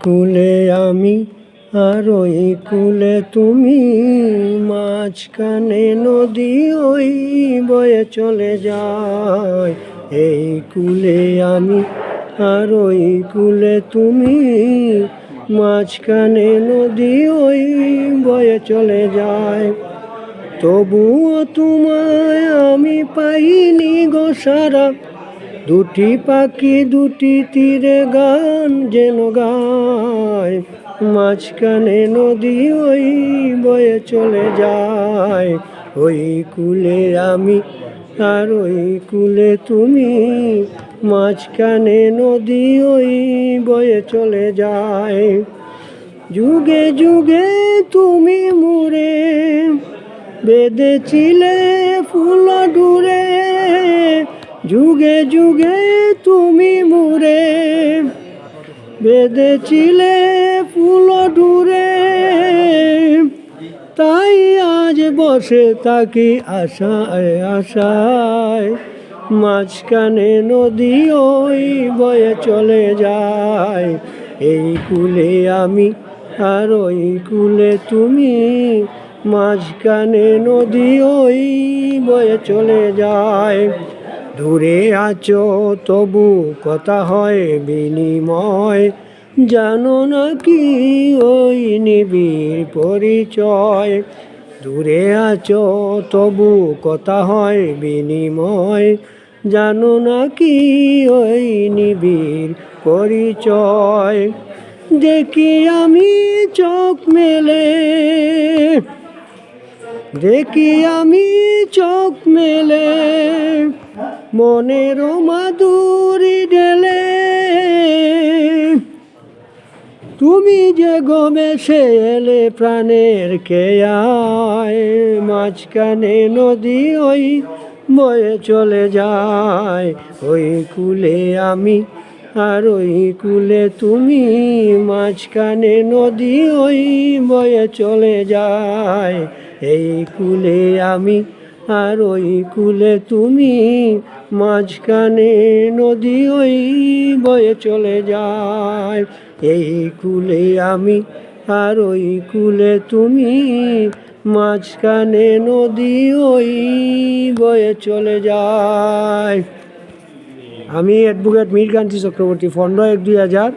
কুলে আমি আর ওই কুলে তুমি, মাঝখানে নদী ওই বয়ে চলে যায়। এই কুলে আমি আর ওই কুলে তুমি, মাঝখানে নদী ওই বয়ে চলে যায়। তবুও তোমায় আমি পাইনি গো সারা, দুটি পাখি দুটি তীরে গান যেন গায়। মাঝখানে নদী ওই বয়ে চলে যায়। ওই কুলে আমি আর ওই কুলে তুমি, মাঝখানে নদী ওই বয়ে চলে যায়। যুগে যুগে তুমি মুড়ে বেঁধেছিলে ফুল ডুরে, যুগে যুগে তুমি মুড়ে বেঁধেছিলে ফুল ডুরে। তাই আজ বসে থাকি আশায় আশায়, মাঝখানে নদী ওই বয়ে চলে যায়। এই কুলে আমি আর ওই কুলে তুমি, মাঝখানে নদী ওই বয়ে চলে যায়। দূরে আছো তবু কথা হয় বিনিময়, জানো না কি ওই নিবিড় পরিচয়। দূরে আছো তবু কথা হয় বিনিময়, জানো না কি ওই নিবিড় পরিচয়। দেখি আমি চোখ মেলে, দেখি আমি চোখ মেলে, মনের মাধুরী ঢেলে। তুমি যে গমেশে এলে প্রাণের কেয়ায়, মাঝখানে নদী ওই বয়ে চলে যায়। ওই কুলে আমি আর ওই কুলে তুমি, মাঝখানে নদী ওই বয়ে চলে যায়। এই কুলে আমি আর ওই কুলে তুমি, মাঝখানে নদী ওই বয়ে চলে যায়। এই কুলে আমি আর ওই কুলে তুমি, মাঝখানে নদী ওই বয়ে চলে যায়। আমি অ্যাডভোকেট মীর কান্তি চক্রবর্তী, 15/1/2000।